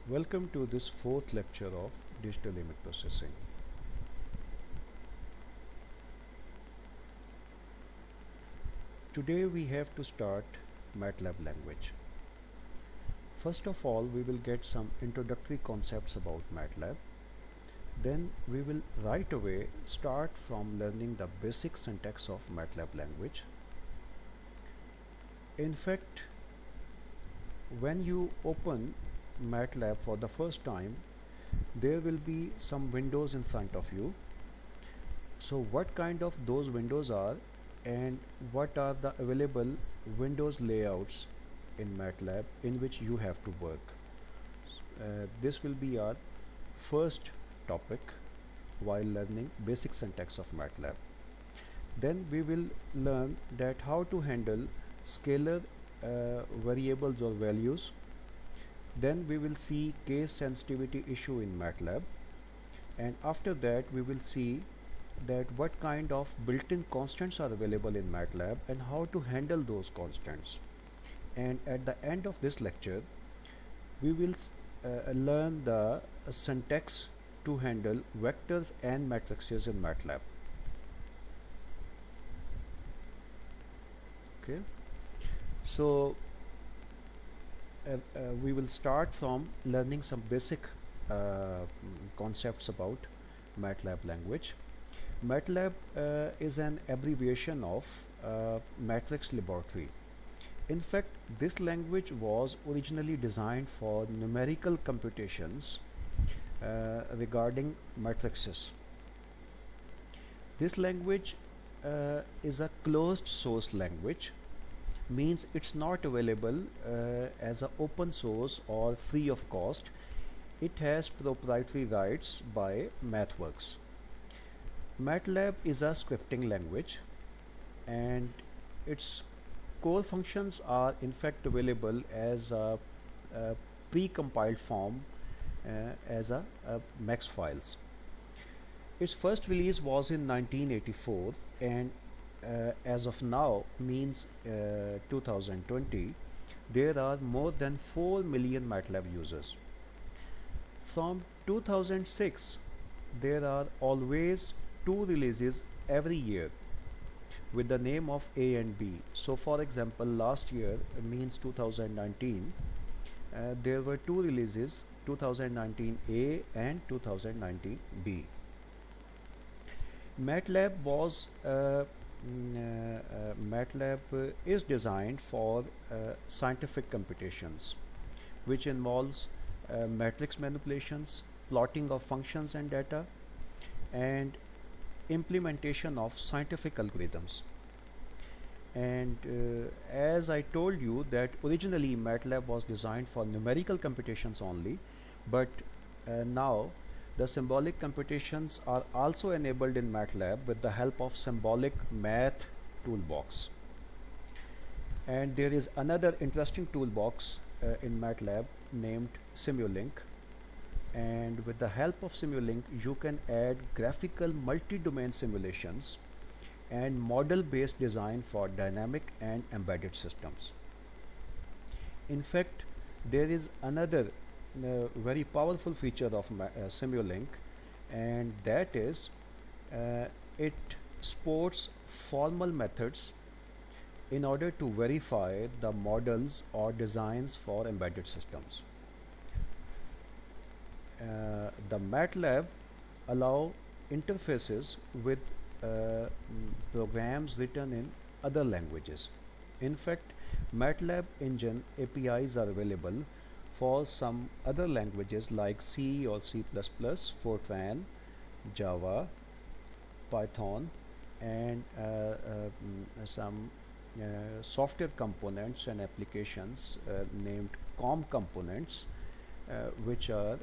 Welcome to this fourth lecture of digital image processing. Today we have to start MATLAB language. First of all, we will get some introductory concepts about MATLAB. Then we will right away start from learning the basic syntax of MATLAB language. In fact, when you open MATLAB for the first time, there will be some windows in front of you. So what kind of those windows are and what are the available windows layouts in MATLAB in which you have to work. This will be our first topic while learning basic syntax of MATLAB. Then we will learn that how to handle scalar variables or values. Then we will see case sensitivity issue in MATLAB, and after that we will see that what kind of built-in constants are available in MATLAB and how to handle those constants. And at the end of this lecture we will learn the syntax to handle vectors and matrices in MATLAB. Okay, so we will start from learning some basic concepts about MATLAB language. MATLAB is an abbreviation of Matrix Laboratory. In fact, this language was originally designed for numerical computations regarding matrices. This language is a closed source language, means it's not available as an open source or free of cost. It has proprietary rights by MathWorks. MATLAB is a scripting language and its core functions are in fact available as a pre-compiled form as a max files. Its first release was in 1984 and as of now, means 2020, there are more than 4 million MATLAB users. From 2006, there are always 2 releases every year with the name of A and B. So for example, last year, means 2019, there were 2 releases, 2019 A and 2019 B. MATLAB is designed for scientific computations, which involves matrix manipulations, plotting of functions and data, and implementation of scientific algorithms. And as I told you that originally MATLAB was designed for numerical computations only, but now the symbolic computations are also enabled in MATLAB with the help of symbolic math toolbox. And there is another interesting toolbox in MATLAB named Simulink, and with the help of Simulink you can add graphical multi-domain simulations and model-based design for dynamic and embedded systems. In fact, there is another very powerful feature of Simulink, and that is it supports formal methods in order to verify the models or designs for embedded systems. The MATLAB allow interfaces with programs written in other languages. In fact, MATLAB engine APIs are available for some other languages like C or C++, Fortran, Java, Python, and some software components and applications named COM components, which are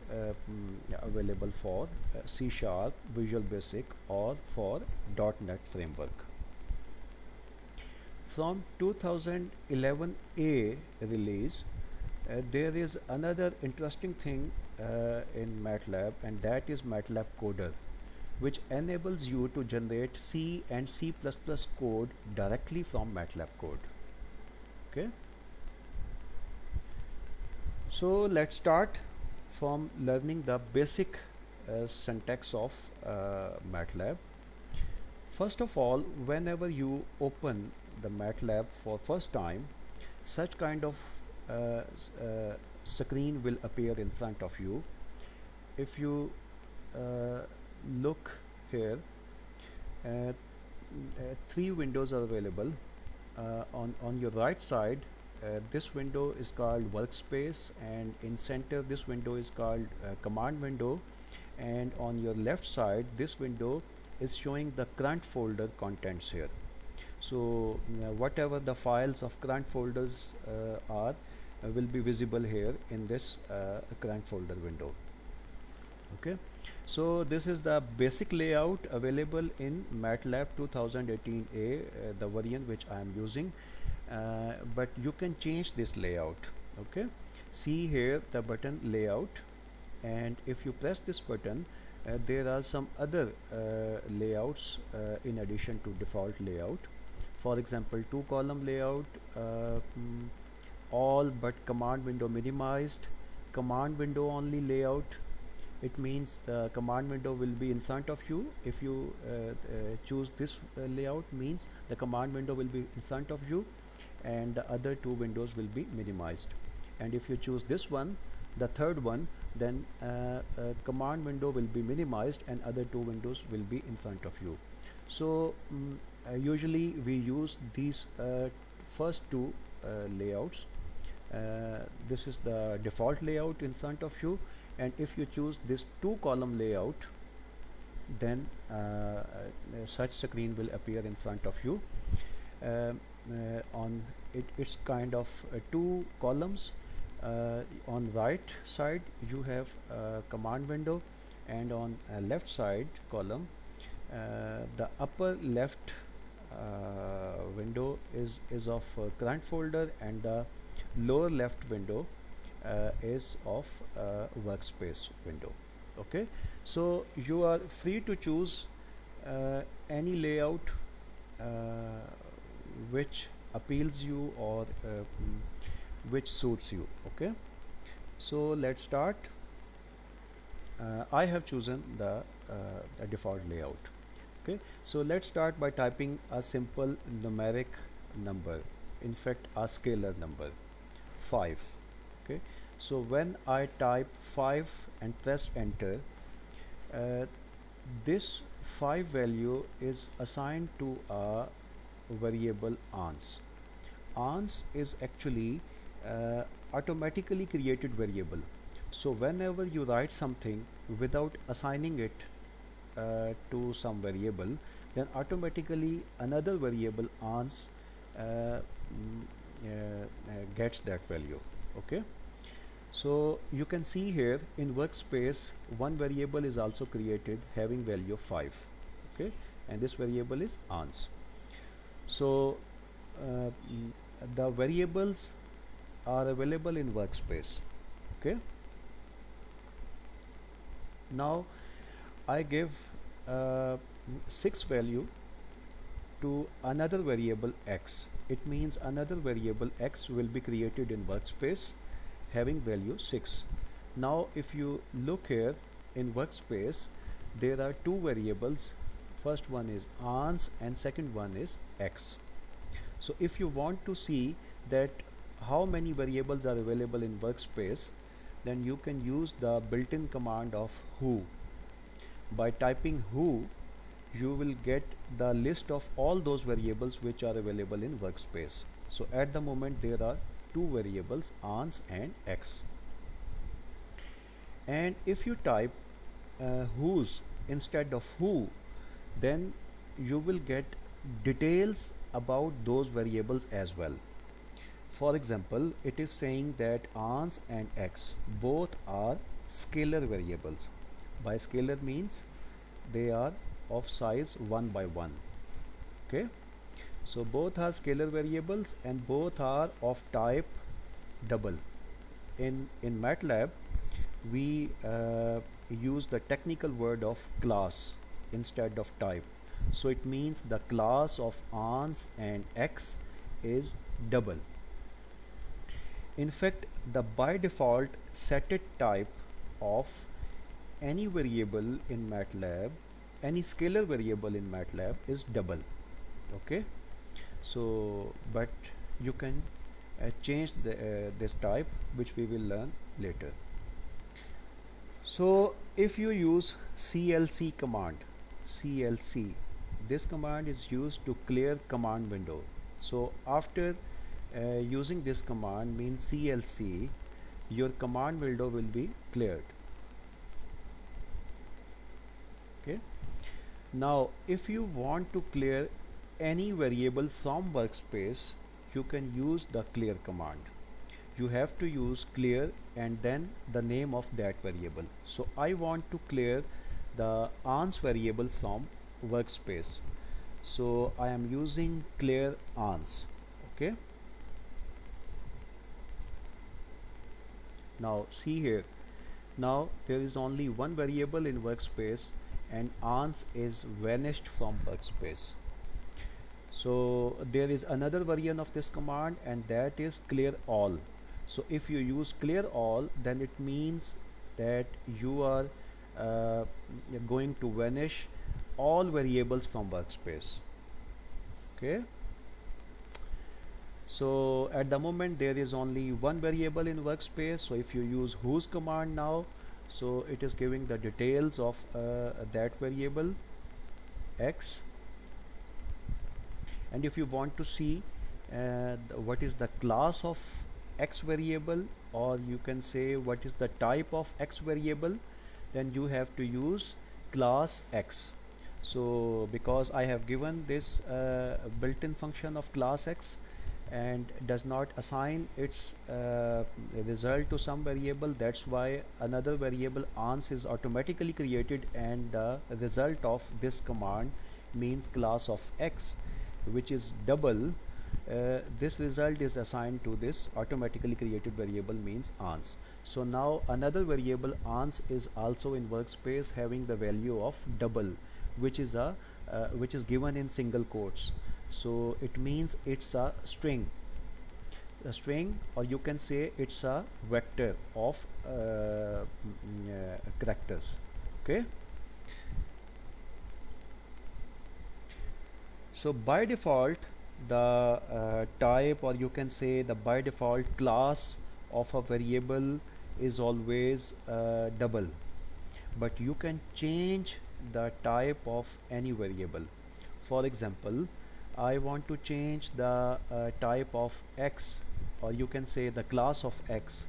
available for C#, Visual Basic, or for .NET framework. From 2011 A release, there is another interesting thing in MATLAB, and that is MATLAB Coder, which enables you to generate C and C++ code directly from MATLAB code. Okay, so let's start. from learning the basic syntax of MATLAB. First of all, whenever you open the MATLAB for first time, such kind of screen will appear in front of you. If you uh, look here, uh, three windows are available. On your right side, this window is called workspace, and in center this window is called command window, and on your left side this window is showing the current folder contents here. So whatever the files of current folders are will be visible here in this current folder window. Okay, so this is the basic layout available in MATLAB 2018A, the variant which I am using, but you can change this layout. Okay, see here the button layout, and if you press this button, there are some other layouts in addition to default layout. For example, two column layout, all but command window minimized, command window only layout. It means the command window will be in front of you. If you choose this layout, means the command window will be in front of you and the other two windows will be minimized. And if you choose this one, the third one, then command window will be minimized and other two windows will be in front of you. So usually we use these first two layouts. This is the default layout in front of you, and if you choose this two column layout, then such screen will appear in front of you. On it's kind of two columns. On right side you have command window, and on left side column, the upper left window is of current folder, and the lower left window is of workspace window. Okay, so you are free to choose any layout which appeals you or which suits you. Okay, so let's start. I have chosen the default layout. Okay, so let's start by typing a simple numeric number, in fact a scalar number, 5. Okay, so when I type 5 and press enter, this 5 value is assigned to a variable ans. Ans is actually automatically created variable. So whenever you write something without assigning it to some variable, then automatically another variable ans gets that value. Okay, so you can see here in workspace one variable is also created having value of 5. Okay, and this variable is ans. So the variables are available in workspace. Okay, now I give 6 value to another variable x. It means another variable x will be created in workspace having value 6. Now if you look here in workspace, there are two variables. First one is ans and second one is x. So if you want to see that how many variables are available in workspace, then you can use the built-in command of who. By typing who, you will get the list of all those variables which are available in workspace. So at the moment there are two variables, ans and x. And if you type whose instead of who, then you will get details about those variables as well. For example, it is saying that ans and x both are scalar variables. By scalar means they are of size 1 by 1. Okay, so both are scalar variables and both are of type double. In MATLAB we use the technical word of class instead of type. So it means the class of ans and x is double. In fact, the by default set it type of any variable in MATLAB, any scalar variable in MATLAB is double. Okay, so but you can change this type, which we will learn later. So if you use CLC command, CLC, this command is used to clear command window. So after using this command, means CLC, your command window will be cleared. Okay, now if you want to clear any variable from workspace, you can use the clear command. You have to use clear and then the name of that variable. So I want to clear the ans variable from workspace, so I am using clear ans. Okay, now see here, now there is only one variable in workspace and ans is vanished from workspace. So there is another version of this command, and that is clear all. So if you use clear all, then it means that you are going to vanish all variables from workspace. Okay, so at the moment there is only one variable in workspace. So if you use whose command now, so it is giving the details of that variable x. And if you want to see what is the class of x variable, or you can say what is the type of x variable, then you have to use class x. So because I have given this built-in function of class x and does not assign its result to some variable, that's why another variable ans is automatically created, and the result of this command means class of x, which is double. This result is assigned to this automatically created variable, means ans. So now another variable ans is also in workspace, having the value of double, which is given in single quotes. So it means it's a string, or you can say it's a vector of characters. Okay, so by default the type, or you can say the by default class of a variable is always double, but you can change the type of any variable. For example, I want to change the type of x, or you can say the class of x,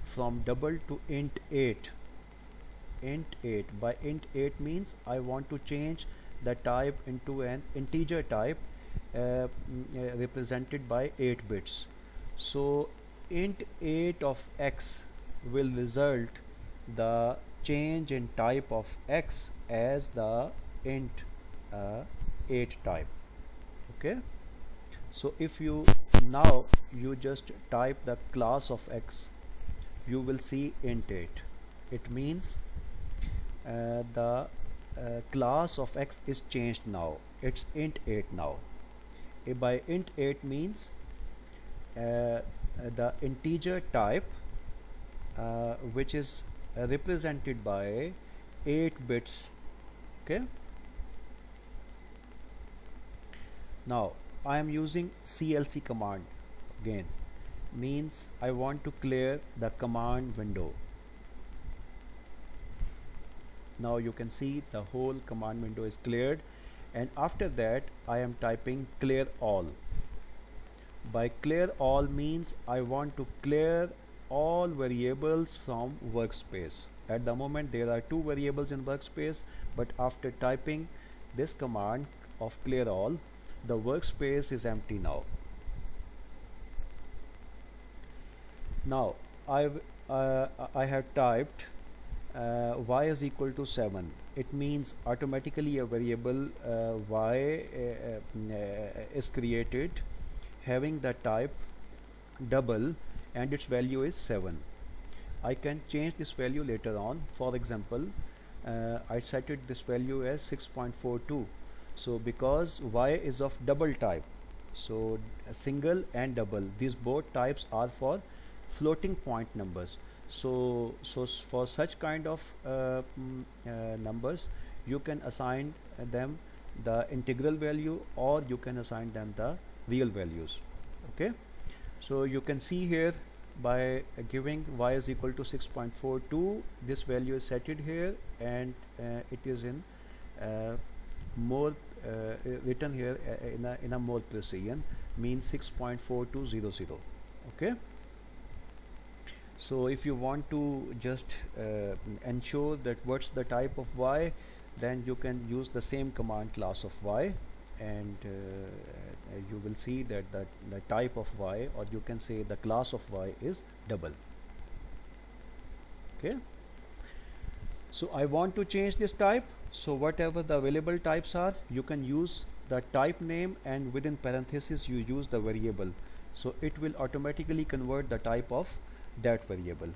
from double to int 8. Int 8, by int 8 means I want to change the type into an integer type represented by 8 bits. So int 8 of x will result the change in type of x as the int 8 type. Okay, so if you now you just type the class of x, you will see int 8. It means the class of x is changed now, it's int 8 now. By int 8 means the integer type which is represented by 8 bits. Okay, now I am using CLC command again, means I want to clear the command window. Now you can see the whole command window is cleared, and after that I am typing clear all. By clear all means I want to clear all variables from workspace. At the moment there are 2 variables in workspace, but after typing this command of clear all, the workspace is empty now. Now I have typed y is equal to 7. It means automatically a variable y is created having the type double, and its value is 7. I can change this value later on. For example, I set it this value as 6.42. So because y is of double type, so single and double, these both types are for floating point numbers. For such kind of numbers, you can assign them the integral value, or you can assign them the real values. Okay, so you can see here, by giving y is equal to 6.42, this value is set it here, and it is in more written here in a more precision, means 6.4200. Okay, so if you want to just ensure that what's the type of y, then you can use the same command class of y, and you will see that the type of y, or you can say the class of y, is double. Okay, so I want to change this type. So whatever the available types are, you can use the type name, and within parenthesis you use the variable, so it will automatically convert the type of that variable.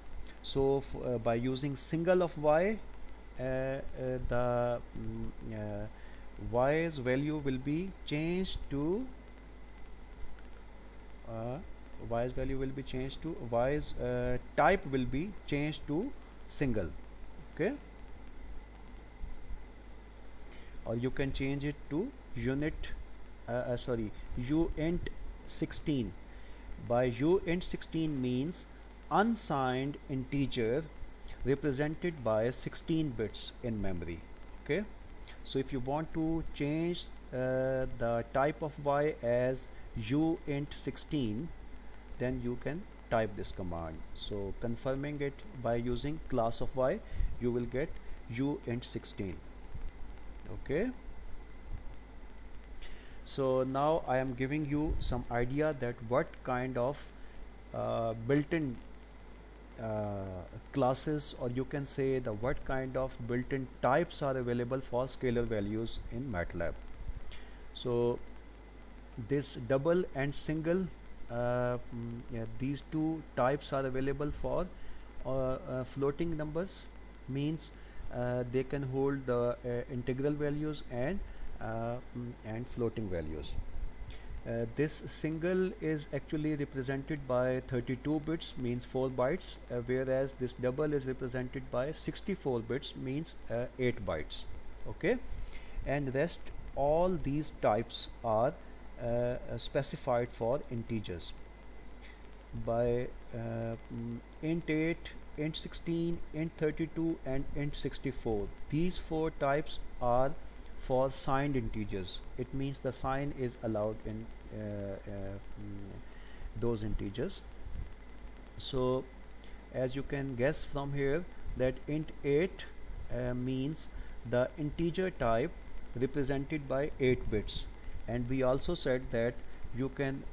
So by using single of y, the y's value will be changed to y's type will be changed to single. Okay, or you can change it to uint 16. By uint 16 means unsigned integer represented by 16 bits in memory. Okay, so if you want to change the type of y as uint 16, then you can type this command. So confirming it by using class of y, you will get uint 16. Okay, so now I am giving you some idea that what kind of built-in classes, or you can say the what kind of built-in types are available for scalar values in MATLAB. So this double and single, these two types are available for floating numbers, means they can hold the integral values and floating values. This single is actually represented by 32 bits, means 4 bytes, whereas this double is represented by 64 bits, means 8 bytes. Okay, and rest all these types are specified for integers by int 8, int 16, int 32 and int 64. These 4 types are for signed integers. It means the sign is allowed in those integers. So as you can guess from here, that int 8 means the integer type represented by 8 bits, and we also said that you can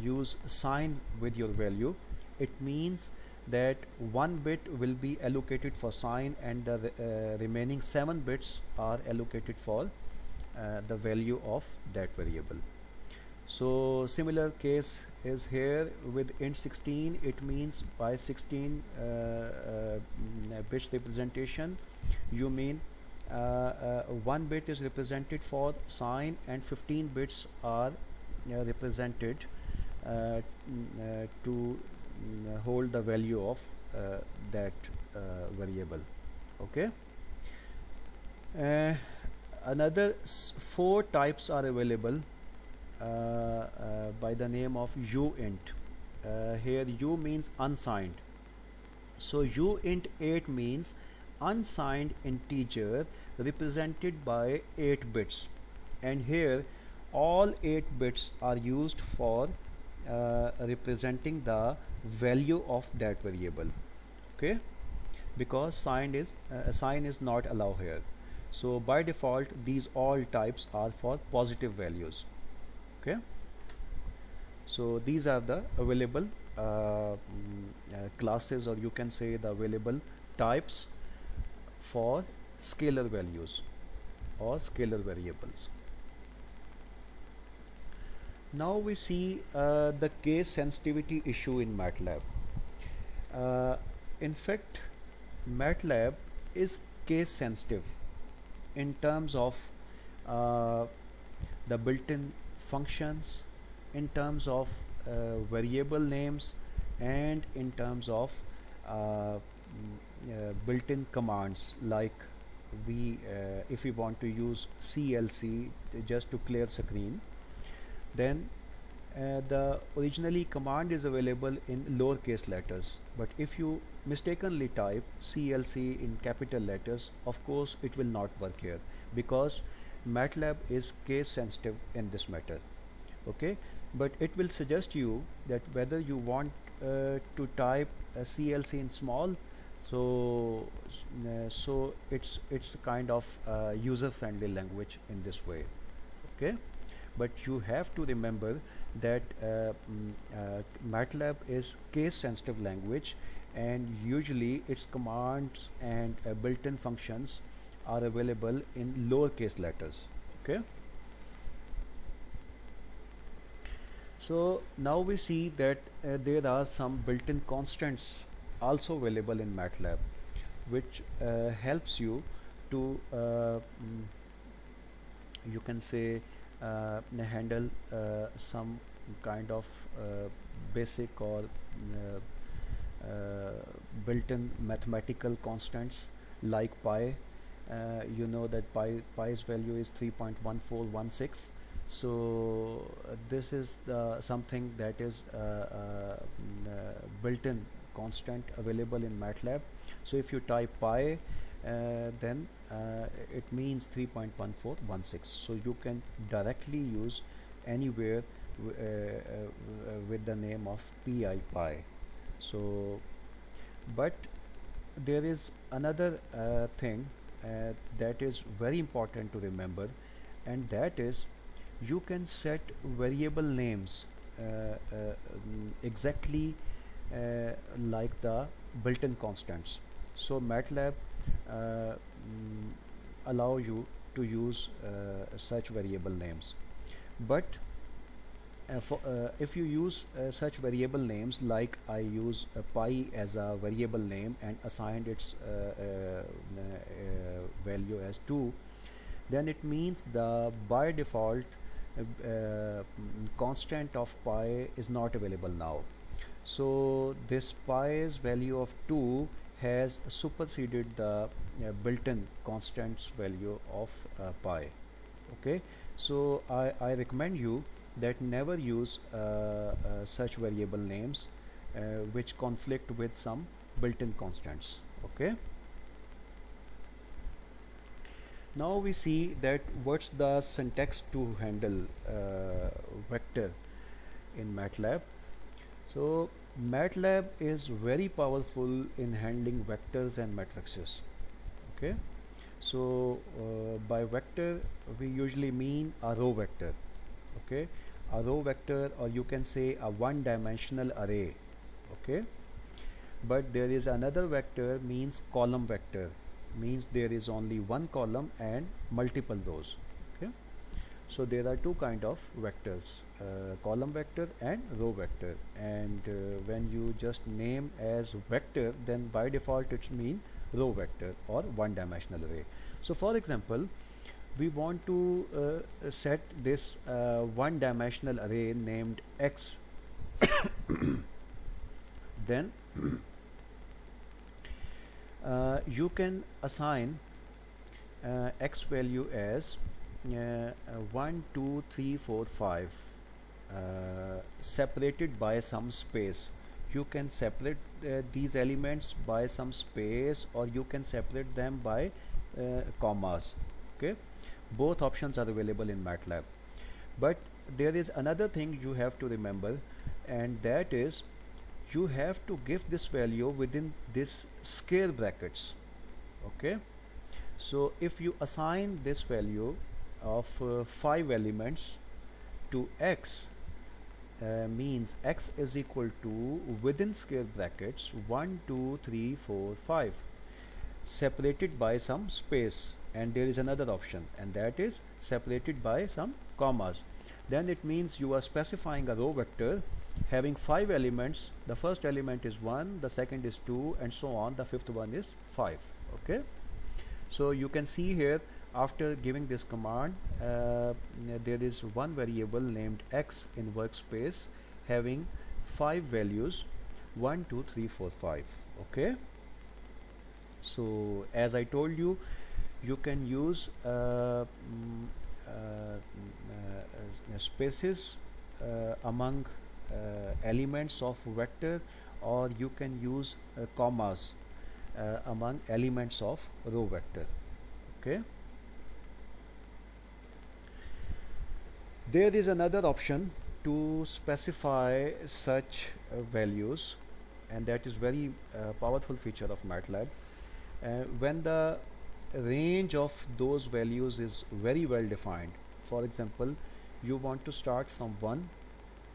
use sign with your value. It means that 1 bit will be allocated for sign, and the remaining 7 bits are allocated for the value of that variable. So similar case is here with int 16. It means by 16 bits representation, you mean 1 bit is represented for sign, and 15 bits are represented to hold the value of that variable. Okay, another 4 types are available by the name of uint. Here u means unsigned, so uint 8 means unsigned integer represented by 8 bits, and here all 8 bits are used for representing the value of that variable. Okay, because sign is not allowed here. So by default these all types are for positive values. Okay, so these are the available classes, or you can say the available types for scalar values or scalar variables. Now we see the case sensitivity issue in MATLAB. In fact, MATLAB is case sensitive in terms of the built-in functions, in terms of variable names, and in terms of built-in commands like if we want to use CLC just to clear screen, then the originally command is available in lowercase letters, but if you mistakenly type CLC in capital letters, of course it will not work here, because MATLAB is case sensitive in this matter. Okay, but it will suggest you that whether you want to type CLC in small, so it's kind of user friendly language in this way. Okay, but you have to remember that MATLAB is case sensitive language, and usually its commands and built-in functions are available in lowercase letters. Okay, so now we see that there are some built-in constants also available in MATLAB, which helps you to you can say handle some kind of basic or built-in mathematical constants like pi. You know that pi's value is 3.1416. So this is the something that is built-in constant available in MATLAB. So if you type pi, then it means 3.1416. So you can directly use anywhere with the name of pi. So, but there is another thing that is very important to remember, and that is you can set variable names exactly like the built-in constants. So MATLAB allow you to use such variable names, but if you use such variable names, like I use pi as a variable name and assigned its value as 2, then it means the by default constant of pi is not available now. So this pi's value of 2 has superseded the built-in constants value of pi. Okay, so I recommend you that never use such variable names which conflict with some built-in constants. Okay, now we see that what's the syntax to handle vector in MATLAB. So MATLAB is very powerful in handling vectors and matrices. Okay, so by vector we usually mean a row vector. Okay, a row vector, or you can say a one-dimensional array. Okay, but there is another vector, means column vector, means there is only one column and multiple rows. Okay, so there are two kind of vectors, column vector and row vector, and when you just name as vector, then by default it's mean row vector or one-dimensional array. So for example, we want to set this one-dimensional array named x. Then you can assign x value as 1 2 3 4 5 separated by some space. You can separate these elements by some space, or you can separate them by commas. Okay, both options are available in MATLAB, but there is another thing you have to remember, and that is you have to give this value within this square brackets. Okay, so if you assign this value of 5 elements to x, means x is equal to within square brackets 1 2 3 4 5 separated by some space, and there is another option, and that is separated by some commas. Then it means you are specifying a row vector having 5 elements. The first element is 1, the second is 2, and so on. The fifth one is 5. Okay, so you can see here, after giving this command, there is one variable named x in workspace having 5 values 1 2 3 4 5. Okay, So as I told you, you can use spaces among elements of vector, or you can use commas among elements of row vector. Okay. There is another option to specify such values, and that is very powerful feature of MATLAB. When the range of those values is very well defined, for example, you want to start from 1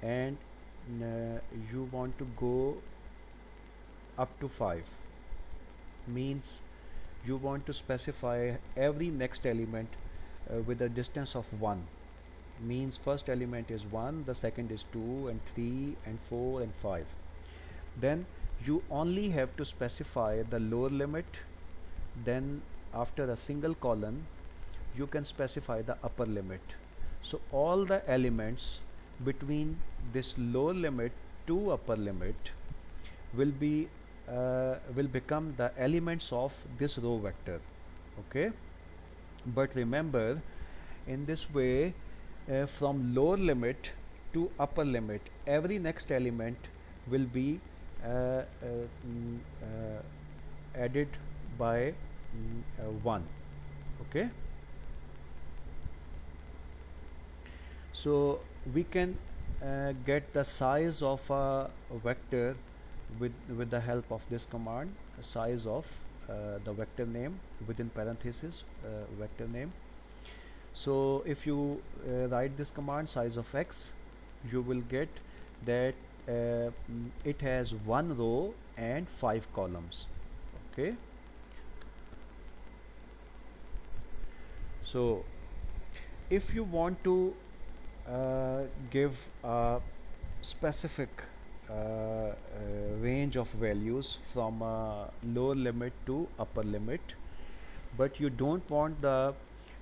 and you want to go up to 5, means you want to specify every next element with a distance of 1, means first element is 1, the second is 2 and 3 and 4 and 5. Then you only have to specify the lower limit, then after a single colon you can specify the upper limit. So all the elements between this lower limit to upper limit will become the elements of this row vector. Okay, but remember, in this way, from lower limit to upper limit, every next element will be added by 1. Okay, so we can get the size of a vector with the help of this command, size of the vector name within parenthesis, vector name. So if you write this command, size of x, you will get that it has 1 row and 5 columns. Okay, so if you want to give a specific range of values from lower limit to upper limit, but you don't want the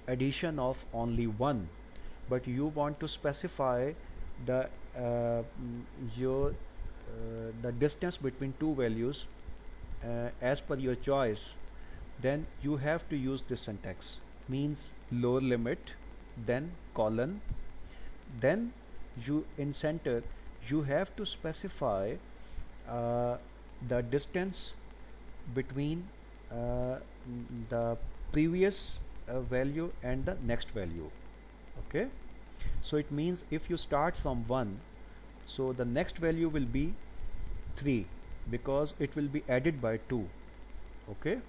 addition of only 1, but you want to specify the the distance between two values as per your choice, then you have to use this syntax, means lower limit, then colon, then you in center you have to specify the distance between the previous value and the next value. Okay, so it means if you start from 1, so the next value will be 3 because it will be added by 2. Okay,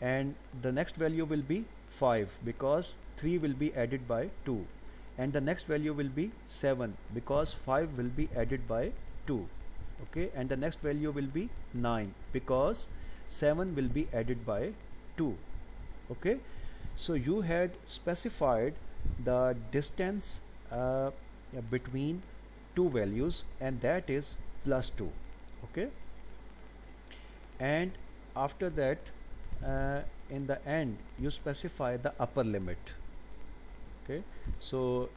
and the next value will be 5 because 3 will be added by 2, and the next value will be 7 because 5 will be added by 2. Okay, and the next value will be 9 because 7 will be added by 2. Okay, so you had specified the distance between two values, and that is +2. Okay, and after that in the end you specify the upper limit. Okay, so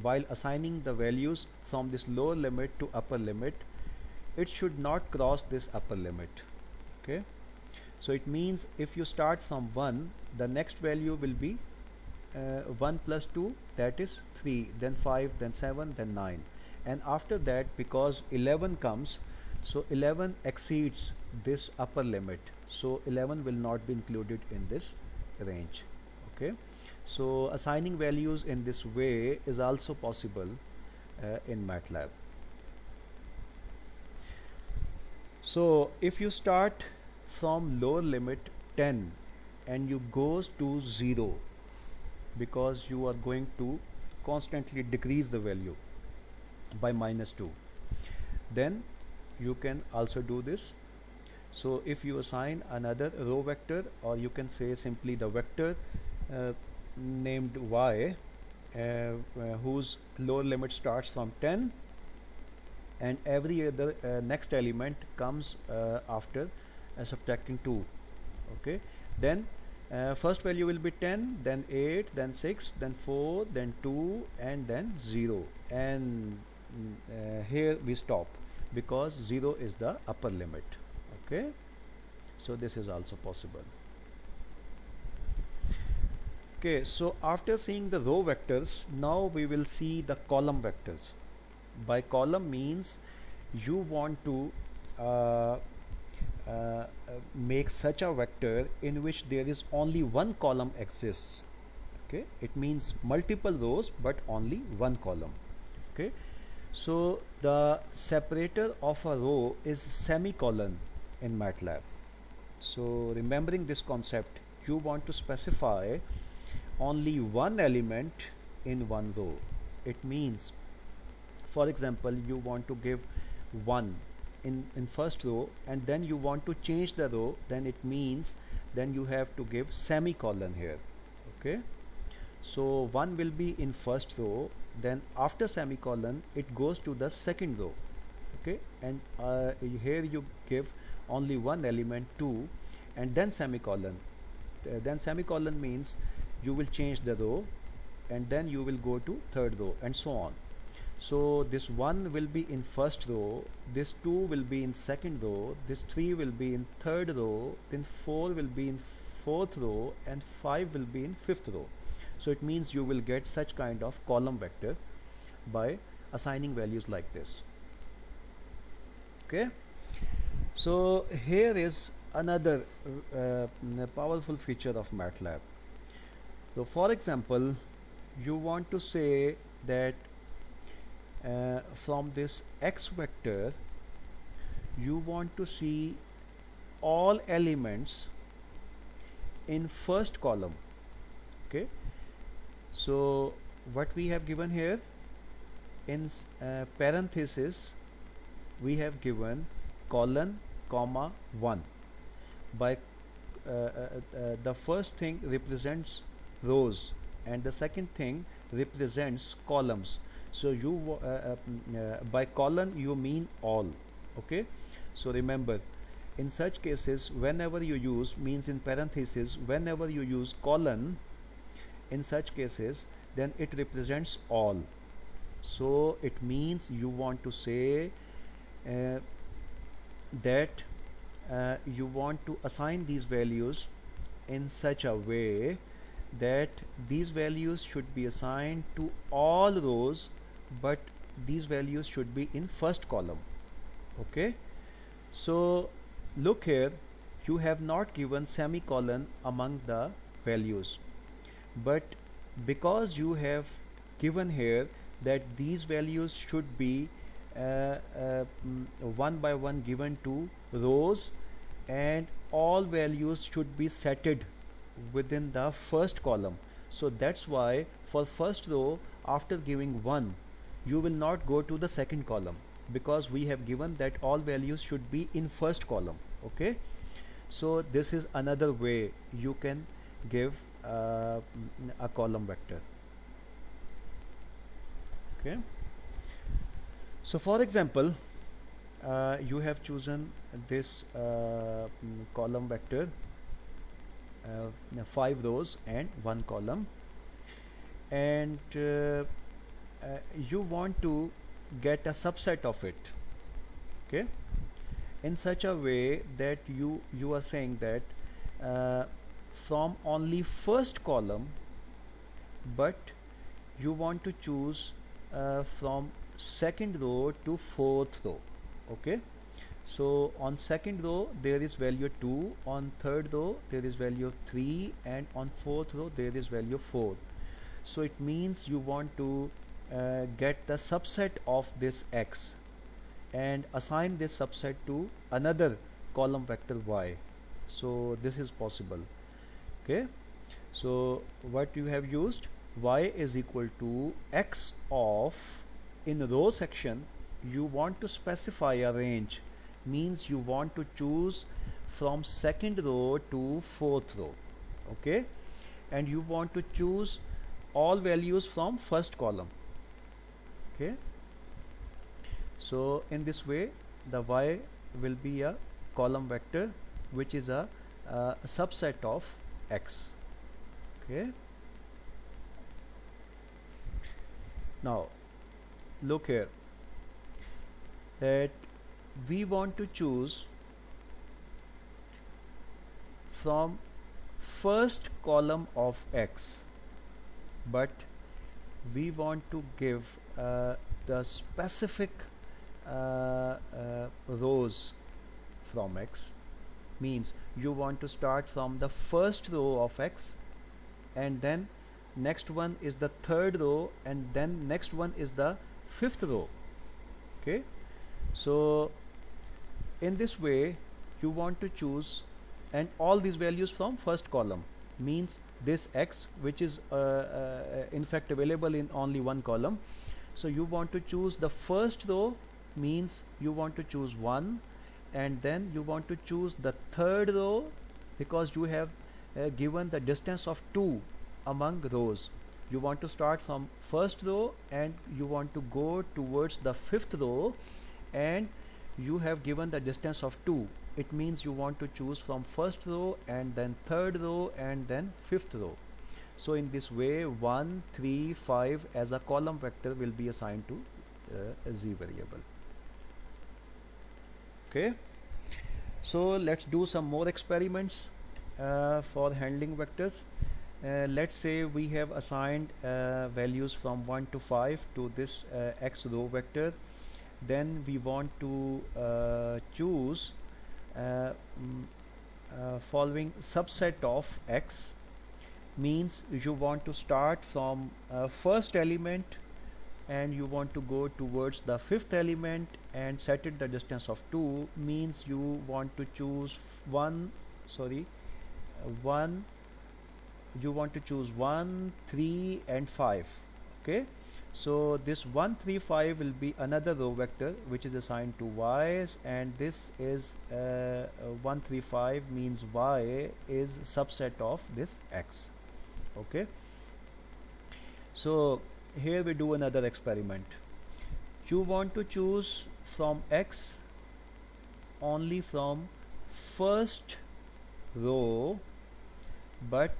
while assigning the values from this lower limit to upper limit, it should not cross this upper limit. Okay, so it means if you start from 1, the next value will be 1 plus 2, that is 3, then 5, then 7, then 9, and after that, because 11 comes, so 11 exceeds this upper limit, so 11 will not be included in this range. Okay, so assigning values in this way is also possible in MATLAB. So if you start from lower limit 10 and you goes to 0, because you are going to constantly decrease the value by -2, then you can also do this. So if you assign another row vector, or you can say simply the vector named y, whose lower limit starts from 10 and every other next element comes after subtracting 2. Okay, then first value will be 10, then 8, then 6, then 4, then 2, and then 0, and here we stop because 0 is the upper limit. Okay, So this is also possible. Okay, so after seeing the row vectors, now we will see the column vectors. By column means you want to uh, make such a vector in which there is only one column exists. Okay, it means multiple rows but only one column. Okay, so the separator of a row is semicolon in MATLAB. So remembering this concept, you want to specify only one element in one row. It means, for example, you want to give 1 in first row and then you want to change the row, then it means then you have to give semicolon here. Okay, so 1 will be in first row, then after semicolon it goes to the second row. Okay, and here you give only one element 2 and then semicolon. Then semicolon means you will change the row and then you will go to third row and so on. So this 1 will be in first row, this 2 will be in second row, this 3 will be in third row, then 4 will be in fourth row and 5 will be in fifth row. So it means you will get such kind of column vector by assigning values like this. Okay, so here is another powerful feature of MATLAB. So for example, you want to say that from this x vector you want to see all elements in first column. Okay, so what we have given here in parenthesis, we have given colon comma 1. By the first thing represents rows and the second thing represents columns. So you by colon you mean all. Okay, so remember, in such cases whenever you use, means in parenthesis, whenever you use colon in such cases, then it represents all. So it means you want to say that you want to assign these values in such a way that these values should be assigned to all rows, but these values should be in first column. Okay, so look here, you have not given semicolon among the values, but because you have given here that these values should be one by one given to rows and all values should be setted within the first column, so that's why for first row after giving 1 you will not go to the second column, because we have given that all values should be in first column. Okay, so this is another way you can give a column vector. Okay, so for example, you have chosen this column vector, 5 rows and 1 column, and you want to get a subset of it. Okay, in such a way that you are saying that from only first column, but you want to choose from second row to fourth row. Okay, so on second row there is value 2, on third row there is value 3, and on fourth row there is value 4. So it means you want to get the subset of this x and assign this subset to another column vector y. So this is possible. Okay, so what you have used, y is equal to x of, in row section you want to specify a range, means you want to choose from second row to fourth row. Okay, and you want to choose all values from first column. Okay, so in this way the y will be a column vector which is a subset of x. Okay, now look here, that we want to choose from first column of X, but we want to give the specific rows from X. Means you want to start from the first row of X, and then next one is the third row, and then next one is the fifth row. Okay, so in this way you want to choose, and all these values from first column. Means this X, which is in fact available in only one column, so you want to choose the first row, means you want to choose 1, and then you want to choose the third row, because you have given the distance of 2 among rows. You want to start from first row and you want to go towards the fifth row, and you have given the distance of 2. It means you want to choose from first row and then third row and then fifth row. So in this way 1, 3, 5 as a column vector will be assigned to a z variable. Okay, so let's do some more experiments for handling vectors. Let's say we have assigned values from 1 to 5 to this x row vector. Then we want to choose following subset of x. Means you want to start from first element and you want to go towards the fifth element and set it the distance of 2. Means you want to choose one, you want to choose 1, 3 and 5. Okay, so this 1, 3, 5 will be another row vector which is assigned to y's, and this is 1, 3, 5 means y is subset of this x. Okay, so here we do another experiment. You want to choose from x only from first row, but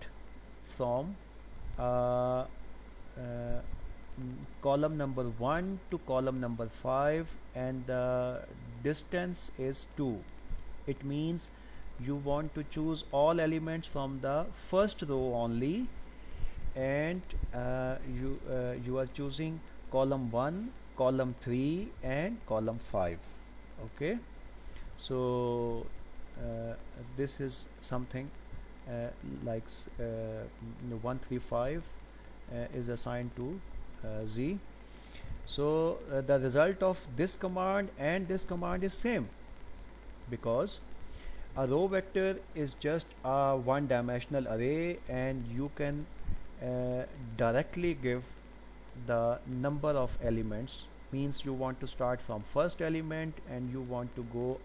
from column number 1 to column number 5, and the distance is 2. It means you want to choose all elements from the first row only, and you are choosing column 1, column 3 and column 5. Okay, so this is something like 1, 3, 5 is assigned to z. So the result of this command and this command is same, because a row vector is just a one-dimensional array, and you can directly give the number of elements. Means you want to start from first element and you want to go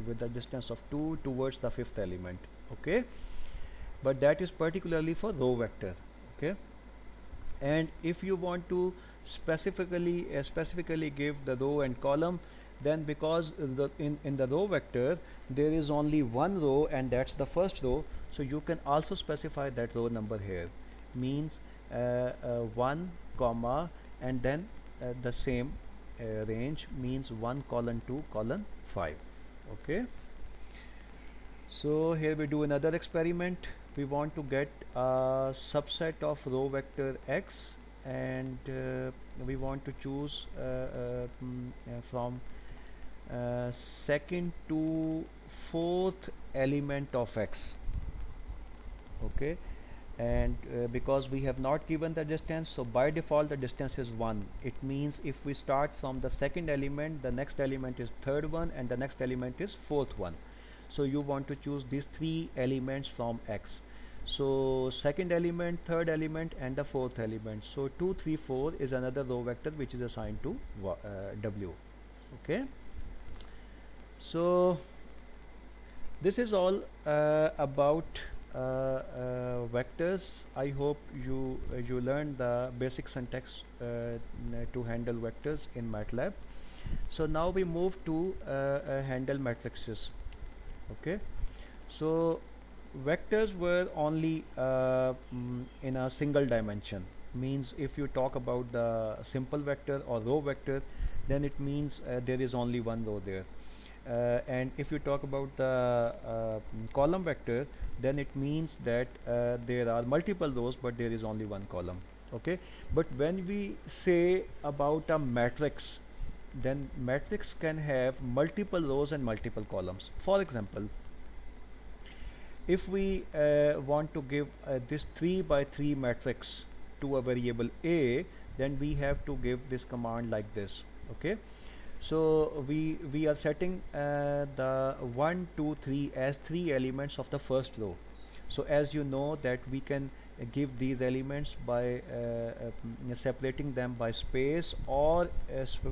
with the distance of 2 towards the fifth element. Okay, but that is particularly for row vector. Okay, and if you want to specifically give the row and column, then because in the row vector there is only one row and that's the first row, so you can also specify that row number here. Means 1 comma and then the same range, means 1 colon 2 colon 5. Okay, so here we do another experiment. We want to get a subset of row vector x, and we want to choose from second to fourth element of x. Okay, and because we have not given the distance, so by default the distance is 1. It means if we start from the second element, the next element is third one and the next element is fourth one. So you want to choose these 3 elements from x. So second element, third element and the fourth element. So 2, 3, 4 is another row vector which is assigned to w. Okay, so this is all about vectors. I hope you learned the basic syntax to handle vectors in MATLAB. So now we move to handle matrices. Okay, so vectors were only in a single dimension. Means if you talk about the simple vector or row vector, then it means there is only one row there. And if you talk about the column vector, then it means that there are multiple rows but there is only one column. Okay, but when we say about a matrix, then matrix can have multiple rows and multiple columns. For example, if we want to give this 3 by 3 matrix to a variable a, then we have to give this command like this. Okay, so we are setting the 1 2 3 as 3 elements of the first row. So as you know that we can give these elements by separating them by space or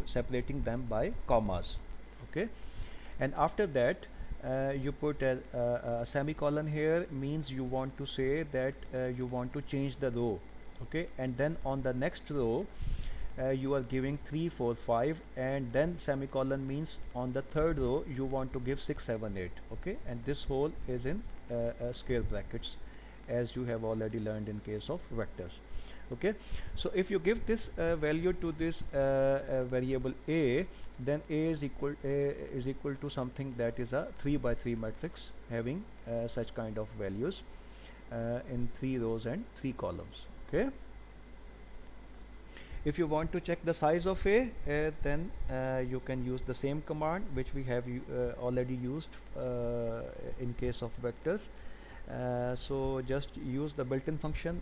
separating them by commas. Okay, and after that you put a semicolon here, means you want to say that you want to change the row. Okay, and then on the next row you are giving 3 4 5, and then semicolon means on the third row you want to give 6 7 8. Okay, and this whole is in square brackets, as you have already learned in case of vectors. Okay, so if you give this value to this variable a, then a is equal to something that is a 3 by 3 matrix having such kind of values in 3 rows and 3 columns. Okay, if you want to check the size of a, then you can use the same command which we have already used in case of vectors. So just use the built-in function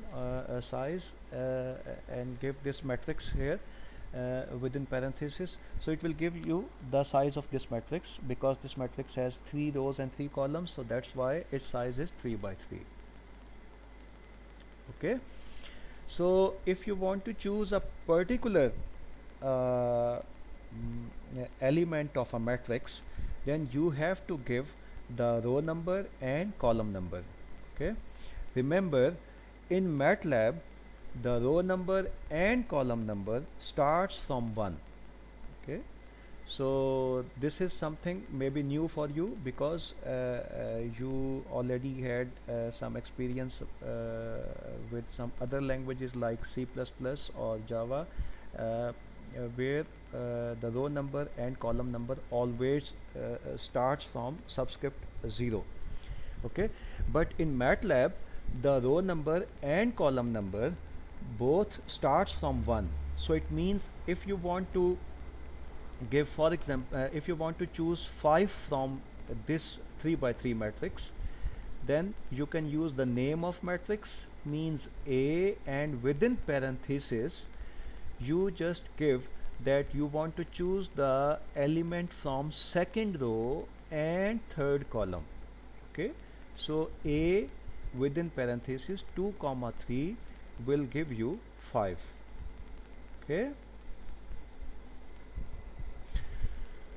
size and give this matrix here within parentheses. So it will give you the size of this matrix, because this matrix has 3 rows and 3 columns, so that's why its size is 3 by 3. Okay, so if you want to choose a particular element of a matrix, then you have to give the row number and column number. Okay, remember, in MATLAB the row number and column number starts from 1. Okay, so this is something maybe new for you, because you already had some experience with some other languages like C++ or Java, where the row number and column number always starts from subscript 0. Okay, but in MATLAB the row number and column number both starts from 1. So it means if you want to give, for example, if you want to choose 5 from this 3 by 3 matrix, then you can use the name of matrix, means A, and within parenthesis you just give that you want to choose the element from second row and third column. Okay, so A within parenthesis 2 comma 3 will give you 5. Okay,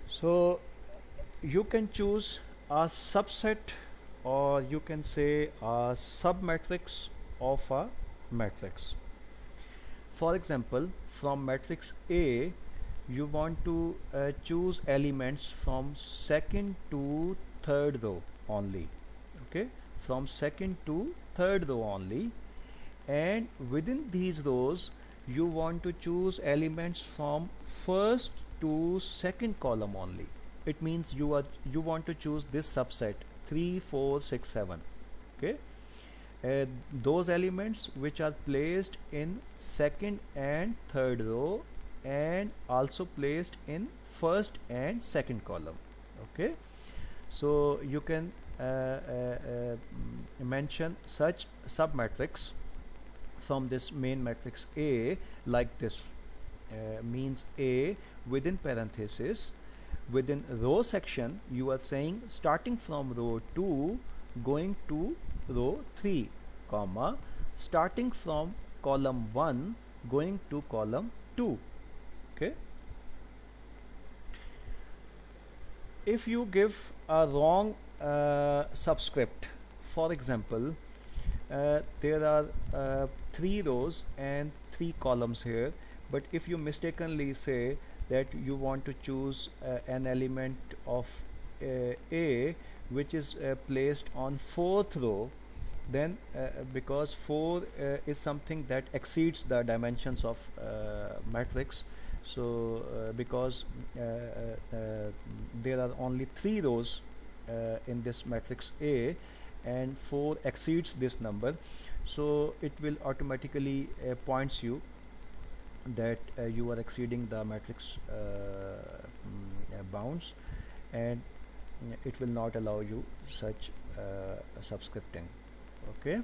so you can choose a subset, or you can say a submatrix of a matrix. For example, from matrix A you want to choose elements from second to third row only. Okay, from second to third row only, and within these rows you want to choose elements from first to second column only. It means you want to choose this subset 3 4 6 7. Okay, those elements which are placed in second and third row and also placed in first and second column. Okay, so you can mention such submatrix from this main matrix A like this, means A within parenthesis, within row section you are saying starting from row 2 going to row 3, comma, starting from column 1 going to column 2. Okay, if you give a wrong subscript, for example, there are 3 rows and 3 columns here, but if you mistakenly say that you want to choose an element of A which is placed on 4th row, then because 4 is something that exceeds the dimensions of matrix, So because there are only 3 rows in this matrix A, and 4 exceeds this number, so it will automatically points you that you are exceeding the matrix bounds, and it will not allow you such subscripting. Okay,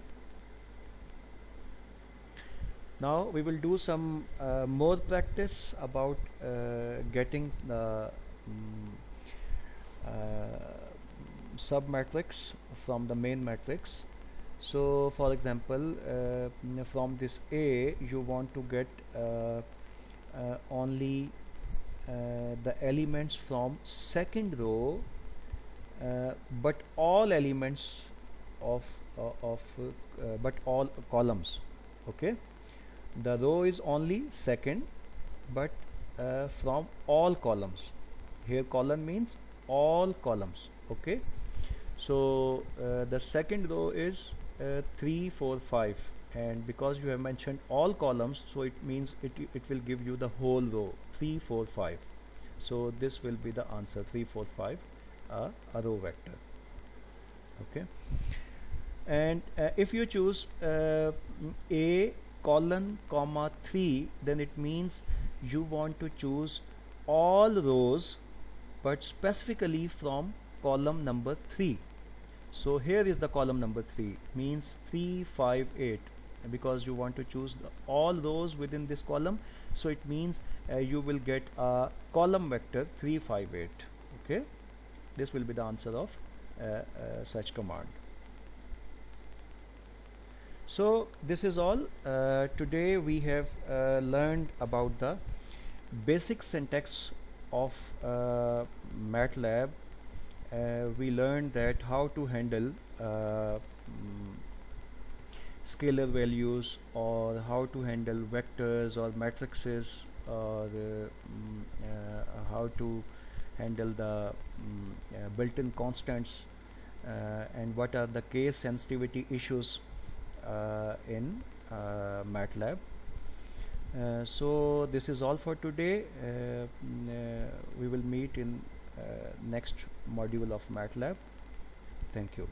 now we will do some more practice about getting the submatrix from the main matrix. So for example, from this A you want to get only the elements from second row, but all elements but all columns. Okay, the row is only second, but from all columns. Here column means all columns. Okay, so the second row is 3 4 5, and because you have mentioned all columns, so it means it will give you the whole row 3 4 5. So this will be the answer, 3 4 5, a row vector. Okay, and if you choose a colon comma 3, then it means you want to choose all rows but specifically from column number 3. So here is the column number 3, means 3 5 8, because you want to choose all rows within this column, so it means you will get a column vector 3 5 8. Okay, this will be the answer of such command. So this is all. Today we have learned about the basic syntax of MATLAB. We learned that how to handle scalar values, or how to handle vectors or matrices, or how to handle the built-in constants, and what are the case sensitivity issues in MATLAB. So this is all for today. We will meet in next module of MATLAB. Thank you.